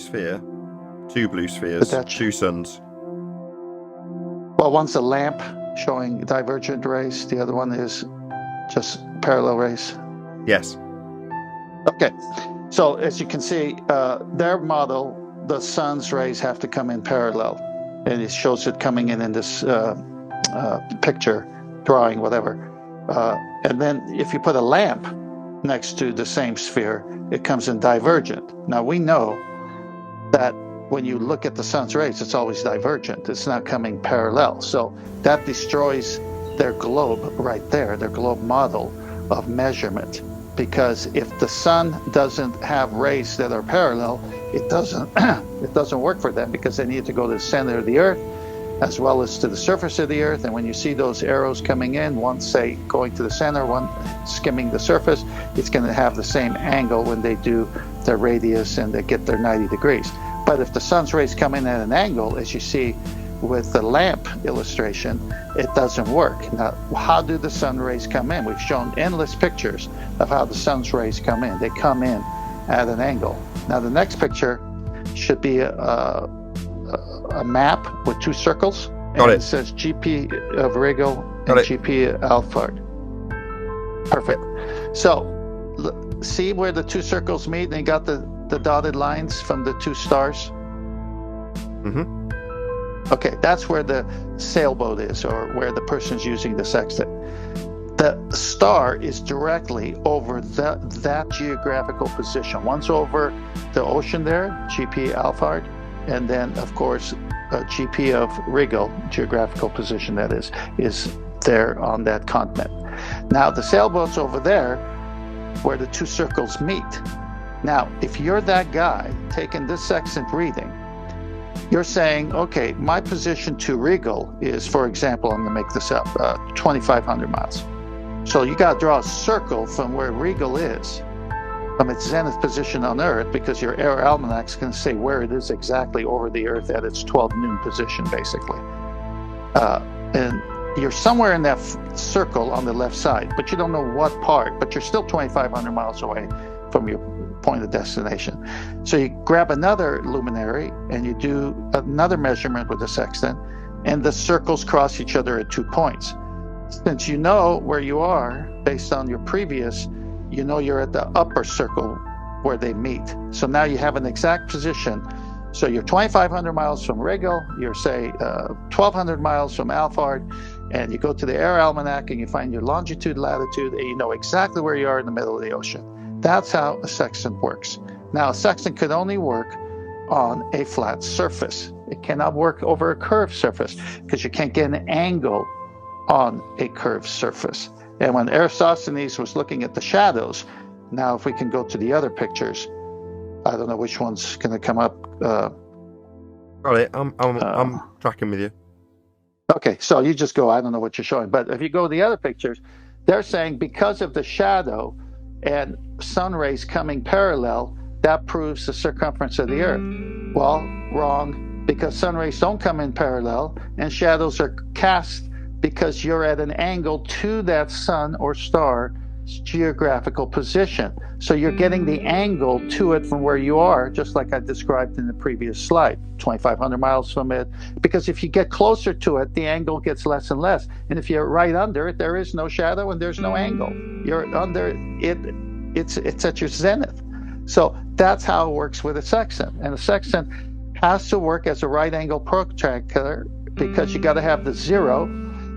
sphere, two blue spheres, But two suns. Well, one's a lamp showing divergent rays. The other one is just parallel rays. Yes. Okay. So as you can see, their model, the sun's rays have to come in parallel. And it shows it coming in this picture, drawing, whatever. And then if you put a lamp next to the same sphere, it comes in divergent. Now we know that when you look at the sun's rays, it's always divergent. It's not coming parallel. So that destroys their globe right there, their globe model of measurement. Because if the sun doesn't have rays that are parallel, it doesn't work for them, because they need to go to the center of the Earth as well as to the surface of the Earth. And when you see those arrows coming in, one say going to the center, one skimming the surface, it's going to have the same angle when they do their radius and they get their 90 degrees. But if the sun's rays come in at an angle, as you see with the lamp illustration, it doesn't work. Now, how do the sun rays come in? We've shown endless pictures of how the sun's rays come in. They come in at an angle. Now, the next picture should be a map with two circles. And it says GP of Rigel and GP Alphard. Perfect. So, see where the two circles meet and you got the dotted lines from the two stars? Mm-hmm. Okay, that's where the sailboat is, or where the person's using the sextant. The star is directly over that geographical position. One's over the ocean there, GP Alphard, and then, of course, GP of Rigel, geographical position that is there on that continent. Now, the sailboat's over there where the two circles meet. Now, if you're that guy taking this sextant reading, you're saying, okay, my position to Rigel is, for example, I'm going to make this up, 2,500 miles. So you got to draw a circle from where Rigel is, from its zenith position on Earth, because your air almanac's going to say where it is exactly over the Earth at its 12 noon position, basically. And you're somewhere in that circle on the left side, but you don't know what part, but you're still 2,500 miles away from your point of destination. So you grab another luminary and you do another measurement with the sextant, and the circles cross each other at 2 points. Since you know where you are based on your previous, you know you're at the upper circle where they meet. So now you have an exact position. So you're 2,500 miles from Rigel, you're say 1,200 miles from Alphard, and you go to the air almanac and you find your longitude, latitude, and you know exactly where you are in the middle of the ocean. That's how a sextant works. Now, a sextant could only work on a flat surface. It cannot work over a curved surface because you can't get an angle on a curved surface. And when Eratosthenes was looking at the shadows, now if we can go to the other pictures, I don't know which one's going to come up. I'm tracking with you. Okay, so you just go, I don't know what you're showing. But if you go to the other pictures, they're saying because of the shadow and sun rays coming parallel, that proves the circumference of the Earth. Well, wrong, because sun rays don't come in parallel and shadows are cast because you're at an angle to that sun or star's geographical position. So you're getting the angle to it from where you are, just like I described in the previous slide, 2,500 miles from it. Because if you get closer to it, the angle gets less and less. And if you're right under it, there is no shadow and there's no angle. You're under it, it's at your zenith. So that's how it works with a sextant. And a sextant has to work as a right angle protractor because you got to have the 0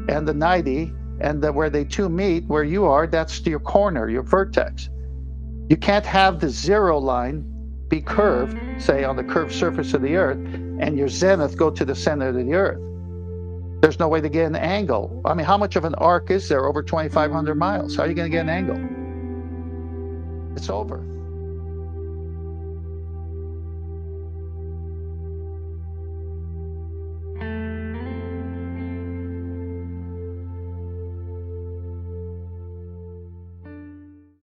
and the 90, and where they two meet, where you are, that's your corner, your vertex. You can't have the 0 line be curved, say on the curved surface of the Earth, and your zenith go to the center of the Earth. There's no way to get an angle. I mean, how much of an arc is there over 2,500 miles? How are you going to get an angle? It's over.